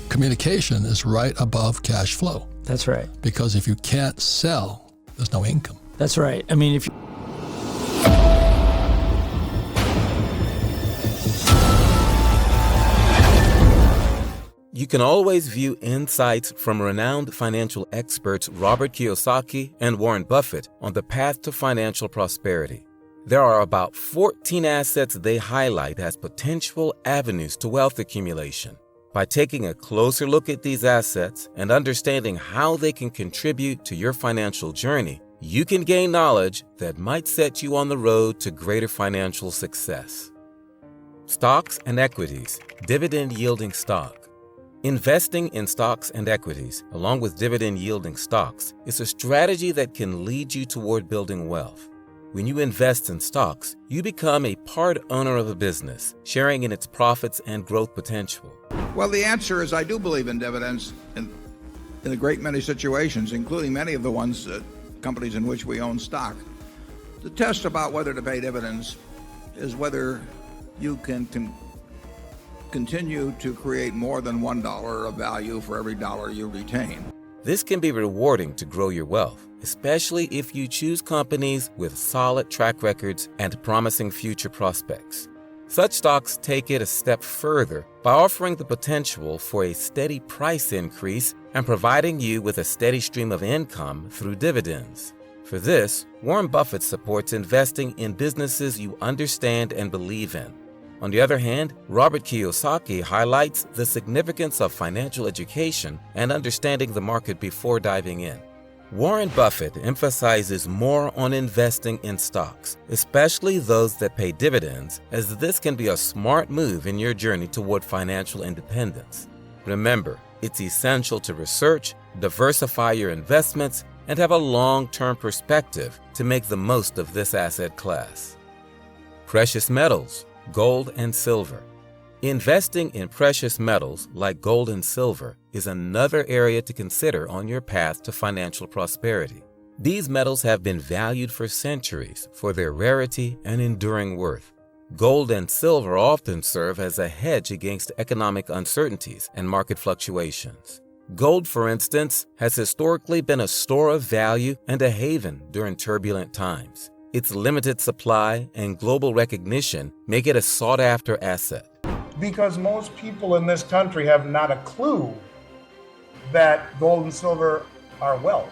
communication is right above cash flow. That's right. Because if you can't sell, there's no income. That's right. I mean, if you... You can always view insights from renowned financial experts Robert Kiyosaki and Warren Buffett on the path to financial prosperity. There are about 14 assets they highlight as potential avenues to wealth accumulation. By taking a closer look at these assets and understanding how they can contribute to your financial journey, you can gain knowledge that might set you on the road to greater financial success. Stocks and equities, dividend-yielding stock. Investing in stocks and equities, along with dividend-yielding stocks, is a strategy that can lead you toward building wealth. When you invest in stocks, you become a part owner of a business, sharing in its profits and growth potential. Well, the answer is I do believe in dividends in a great many situations, including many of the ones, companies in which we own stock. The test about whether to pay dividends is whether you can continue to create more than $1 of value for every dollar you retain. This can be rewarding to grow your wealth, especially if you choose companies with solid track records and promising future prospects. Such stocks take it a step further by offering the potential for a steady price increase and providing you with a steady stream of income through dividends. For this, Warren Buffett supports investing in businesses you understand and believe in. On the other hand, Robert Kiyosaki highlights the significance of financial education and understanding the market before diving in. Warren Buffett emphasizes more on investing in stocks, especially those that pay dividends, as this can be a smart move in your journey toward financial independence. Remember, it's essential to research, diversify your investments, and have a long-term perspective to make the most of this asset class. Precious metals. Gold and silver. Investing in precious metals like gold and silver is another area to consider on your path to financial prosperity. These metals have been valued for centuries for their rarity and enduring worth. Gold and silver often serve as a hedge against economic uncertainties and market fluctuations. Gold, for instance, has historically been a store of value and a haven during turbulent times. Its limited supply and global recognition make it a sought-after asset. Because most people in this country have not a clue that gold and silver are wealth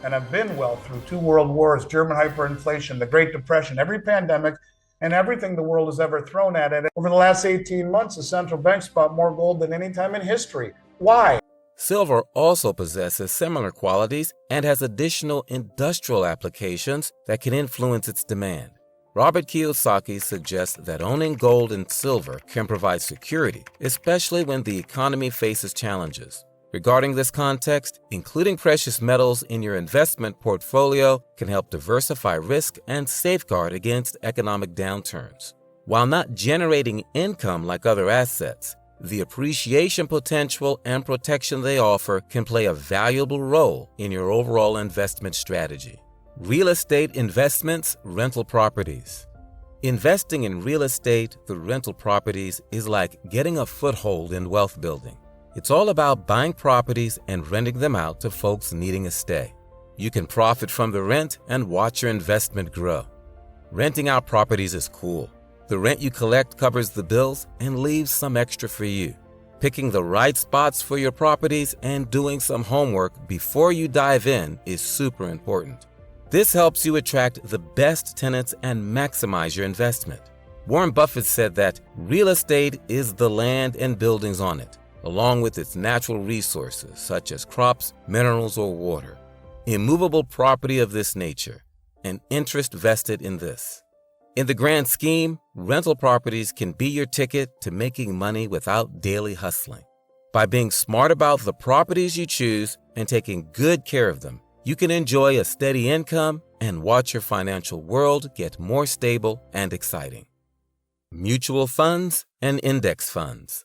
and have been wealth through 2 world wars, German hyperinflation, the Great Depression, every pandemic, and everything the world has ever thrown at it. Over the last 18 months, the central banks bought more gold than any time in history. Why? Silver also possesses similar qualities and has additional industrial applications that can influence its demand. Robert Kiyosaki suggests that owning gold and silver can provide security, especially when the economy faces challenges. Regarding this context, including precious metals in your investment portfolio can help diversify risk and safeguard against economic downturns. While not generating income like other assets, the appreciation potential and protection they offer can play a valuable role in your overall investment strategy. Real estate investments, rental properties. Investing in real estate through rental properties is like getting a foothold in wealth building. It's all about buying properties and renting them out to folks needing a stay. You can profit from the rent and watch your investment grow. Renting out properties is cool. The rent you collect covers the bills and leaves some extra for you. Picking the right spots for your properties and doing some homework before you dive in is super important. This helps you attract the best tenants and maximize your investment. Warren Buffett said that real estate is the land and buildings on it, along with its natural resources such as crops, minerals, or water. Immovable property of this nature, and interest vested in this. In the grand scheme, rental properties can be your ticket to making money without daily hustling. By being smart about the properties you choose and taking good care of them, you can enjoy a steady income and watch your financial world get more stable and exciting. Mutual funds and index funds.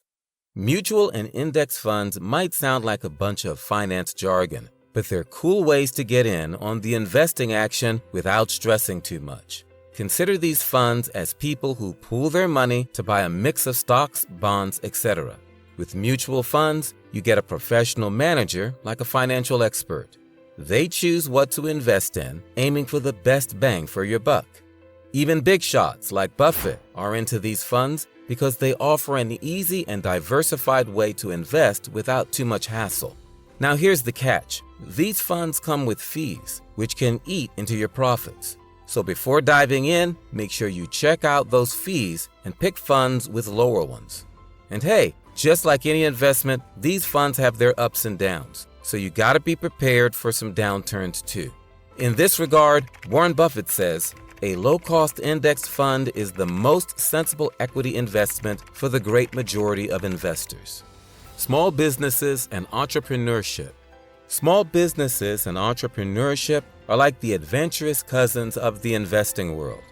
Mutual and index funds might sound like a bunch of finance jargon, but they're cool ways to get in on the investing action without stressing too much. Consider these funds as people who pool their money to buy a mix of stocks, bonds, etc. With mutual funds, you get a professional manager like a financial expert. They choose what to invest in, aiming for the best bang for your buck. Even big shots like Buffett are into these funds because they offer an easy and diversified way to invest without too much hassle. Now here's the catch. These funds come with fees, which can eat into your profits. So before diving in, make sure you check out those fees and pick funds with lower ones. And hey, just like any investment, these funds have their ups and downs, so you gotta be prepared for some downturns too. In this regard, Warren Buffett says, a low-cost index fund is the most sensible equity investment for the great majority of investors. Small businesses and entrepreneurship. Small businesses and entrepreneurship are like the adventurous cousins of the investing world.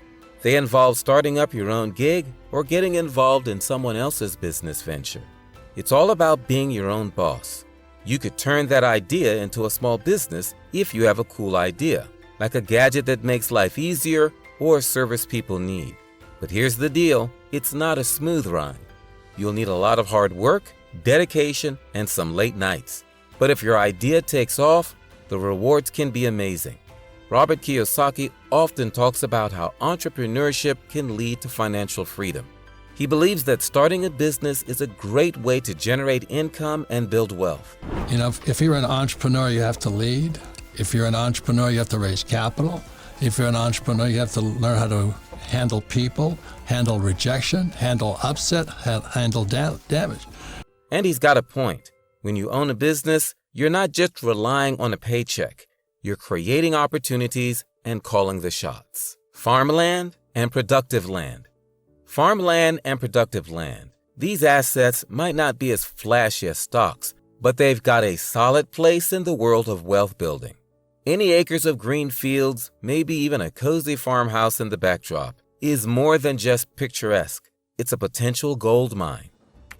They involve starting up your own gig or getting involved in someone else's business venture. It's all about being your own boss. You could turn that idea into a small business if you have a cool idea, like a gadget that makes life easier or a service people need. But here's the deal, it's not a smooth ride. You'll need a lot of hard work, dedication, and some late nights. But if your idea takes off, the rewards can be amazing. Robert Kiyosaki often talks about how entrepreneurship can lead to financial freedom. He believes that starting a business is a great way to generate income and build wealth. You know, if you're an entrepreneur, you have to lead. If you're an entrepreneur, you have to raise capital. If you're an entrepreneur, you have to learn how to handle people, handle rejection, handle upset, handle damage. And he's got a point. When you own a business, you're not just relying on a paycheck. You're creating opportunities and calling the shots. Farmland and productive land. Farmland and productive land. These assets might not be as flashy as stocks, but they've got a solid place in the world of wealth building. Any acres of green fields, maybe even a cozy farmhouse in the backdrop, is more than just picturesque. It's a potential gold mine.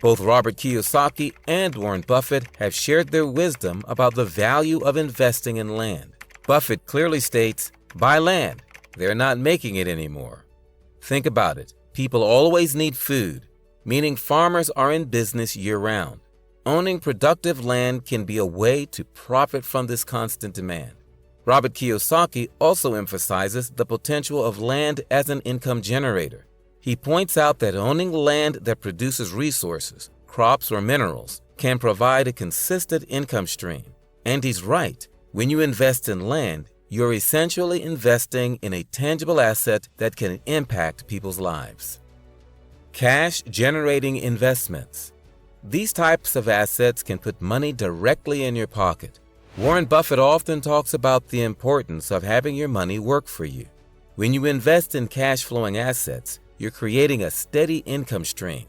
Both Robert Kiyosaki and Warren Buffett have shared their wisdom about the value of investing in land. Buffett clearly states, buy land. They're not making it anymore. Think about it. People always need food, meaning farmers are in business year-round. Owning productive land can be a way to profit from this constant demand. Robert Kiyosaki also emphasizes the potential of land as an income generator. He points out that owning land that produces resources, crops or minerals, can provide a consistent income stream. And he's right. When you invest in land, you're essentially investing in a tangible asset that can impact people's lives. Cash-generating investments. These types of assets can put money directly in your pocket. Warren Buffett often talks about the importance of having your money work for you. When you invest in cash-flowing assets, you're creating a steady income stream.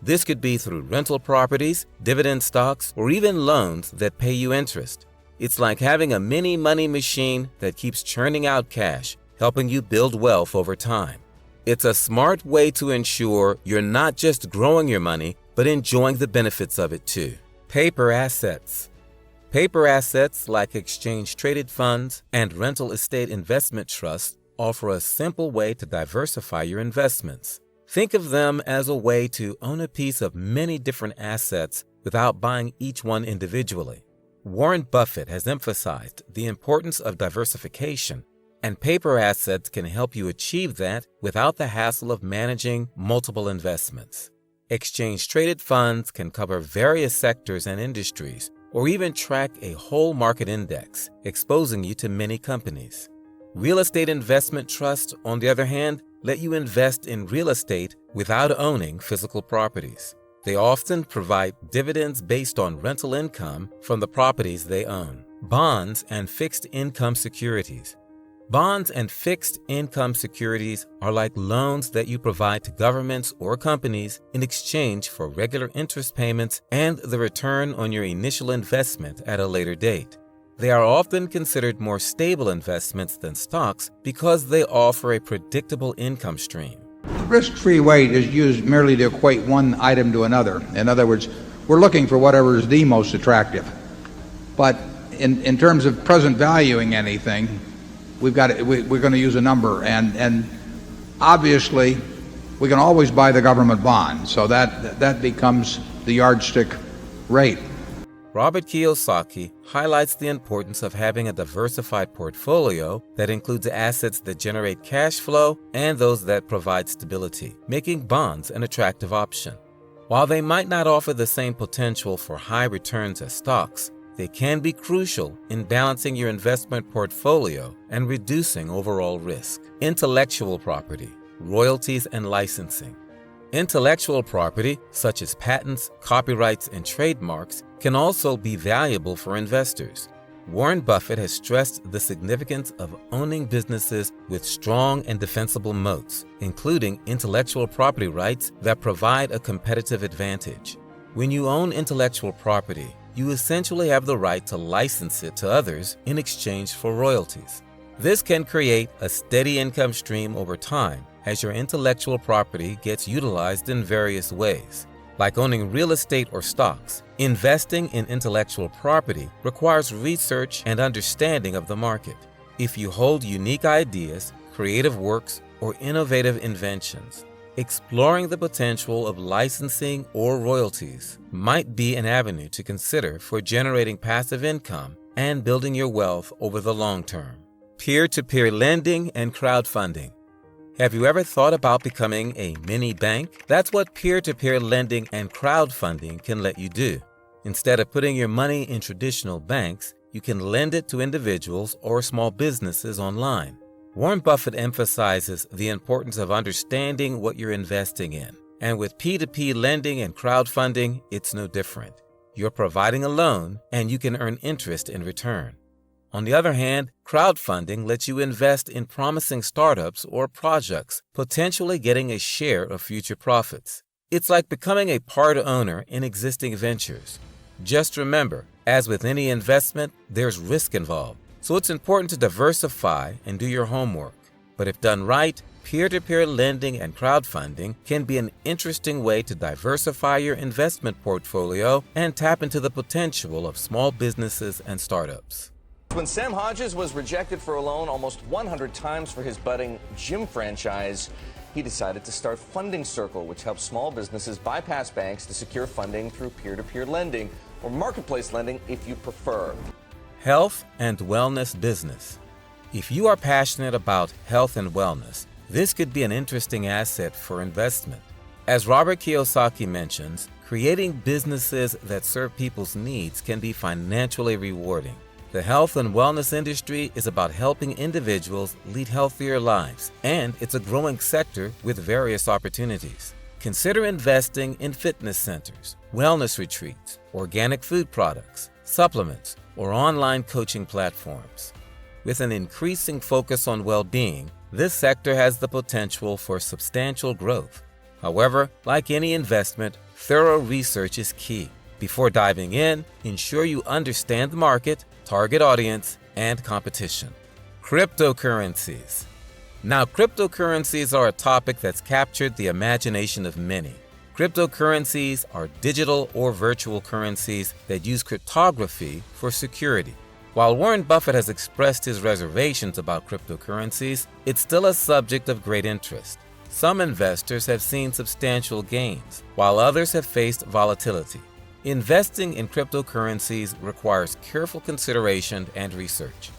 This could be through rental properties, dividend stocks, or even loans that pay you interest. It's like having a mini money machine that keeps churning out cash, helping you build wealth over time. It's a smart way to ensure you're not just growing your money, but enjoying the benefits of it too. Paper assets. Paper assets like exchange-traded funds and rental estate investment trusts offer a simple way to diversify your investments. Think of them as a way to own a piece of many different assets without buying each one individually. Warren Buffett has emphasized the importance of diversification, and paper assets can help you achieve that without the hassle of managing multiple investments. Exchange-traded funds can cover various sectors and industries, or even track a whole market index, exposing you to many companies. Real estate investment trusts, on the other hand, let you invest in real estate without owning physical properties. They often provide dividends based on rental income from the properties they own. Bonds and fixed income securities. Bonds and fixed income securities are like loans that you provide to governments or companies in exchange for regular interest payments and the return on your initial investment at a later date. They are often considered more stable investments than stocks because they offer a predictable income stream. The risk-free weight is used merely to equate one item to another. In other words, we're looking for whatever is the most attractive. But in terms of present valuing anything, we're going to use a number. And obviously, we can always buy the government bond. So that becomes the yardstick rate. Robert Kiyosaki highlights the importance of having a diversified portfolio that includes assets that generate cash flow and those that provide stability, making bonds an attractive option. While they might not offer the same potential for high returns as stocks, they can be crucial in balancing your investment portfolio and reducing overall risk. Intellectual property, royalties, and licensing. Intellectual property, such as patents, copyrights, and trademarks, can also be valuable for investors. Warren Buffett has stressed the significance of owning businesses with strong and defensible moats, including intellectual property rights that provide a competitive advantage. When you own intellectual property, you essentially have the right to license it to others in exchange for royalties. This can create a steady income stream over time as your intellectual property gets utilized in various ways. Like owning real estate or stocks, investing in intellectual property requires research and understanding of the market. If you hold unique ideas, creative works, or innovative inventions, exploring the potential of licensing or royalties might be an avenue to consider for generating passive income and building your wealth over the long term. Peer-to-peer lending and crowdfunding. Have you ever thought about becoming a mini bank? That's what peer-to-peer lending and crowdfunding can let you do. Instead of putting your money in traditional banks, you can lend it to individuals or small businesses online. Warren Buffett emphasizes the importance of understanding what you're investing in. And with P2P lending and crowdfunding, it's no different. You're providing a loan and you can earn interest in return. On the other hand, crowdfunding lets you invest in promising startups or projects, potentially getting a share of future profits. It's like becoming a part owner in existing ventures. Just remember, as with any investment, there's risk involved. So it's important to diversify and do your homework. But if done right, peer-to-peer lending and crowdfunding can be an interesting way to diversify your investment portfolio and tap into the potential of small businesses and startups. When Sam Hodges was rejected for a loan almost 100 times for his budding gym franchise, he decided to start Funding Circle, which helps small businesses bypass banks to secure funding through peer-to-peer lending, or marketplace lending if you prefer. Health and wellness business. If you are passionate about health and wellness, this could be an interesting asset for investment. As Robert Kiyosaki mentions, creating businesses that serve people's needs can be financially rewarding. The health and wellness industry is about helping individuals lead healthier lives, and it's a growing sector with various opportunities. Consider investing in fitness centers, wellness retreats, organic food products, supplements, or online coaching platforms. With an increasing focus on well-being, this sector has the potential for substantial growth. However, like any investment, thorough research is key. Before diving in, ensure you understand the market, target audience, and competition. Cryptocurrencies. Now, cryptocurrencies are a topic that's captured the imagination of many. Cryptocurrencies are digital or virtual currencies that use cryptography for security. While Warren Buffett has expressed his reservations about cryptocurrencies, it's still a subject of great interest. Some investors have seen substantial gains, while others have faced volatility. Investing in cryptocurrencies requires careful consideration and research.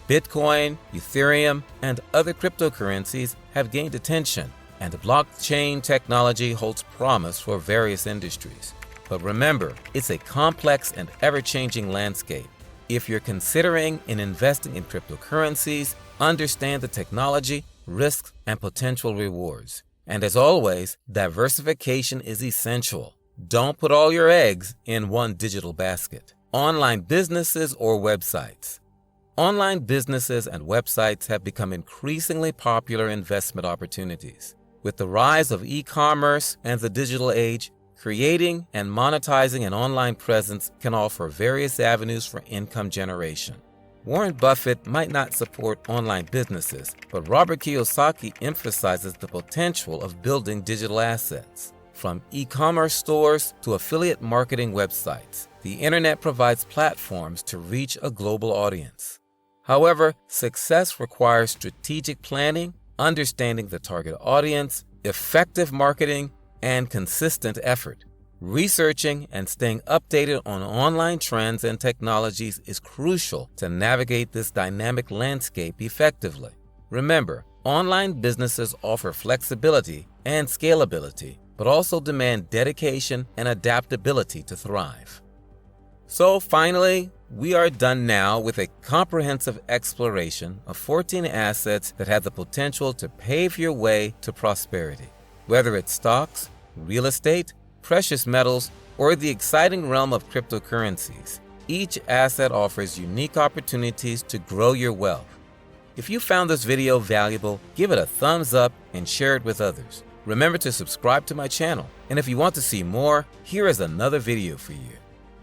Bitcoin, Ethereum, and other cryptocurrencies have gained attention, and blockchain technology holds promise for various industries. But remember, it's a complex and ever-changing landscape. If you're considering investing in cryptocurrencies, understand the technology, risks, and potential rewards. And as always, diversification is essential. Don't put all your eggs in one digital basket. Online businesses or websites. Online businesses and websites have become increasingly popular investment opportunities. With the rise of e-commerce and the digital age, creating and monetizing an online presence can offer various avenues for income generation. Warren Buffett might not support online businesses, but Robert Kiyosaki emphasizes the potential of building digital assets. From e-commerce stores to affiliate marketing websites, the internet provides platforms to reach a global audience. However, success requires strategic planning, understanding the target audience, effective marketing, and consistent effort. Researching and staying updated on online trends and technologies is crucial to navigate this dynamic landscape effectively. Remember, online businesses offer flexibility and scalability, but also demand dedication and adaptability to thrive. So finally, we are done now with a comprehensive exploration of 14 assets that have the potential to pave your way to prosperity. Whether it's stocks, real estate, precious metals, or the exciting realm of cryptocurrencies, each asset offers unique opportunities to grow your wealth. If you found this video valuable, give it a thumbs up and share it with others. Remember to subscribe to my channel, and if you want to see more, here is another video for you.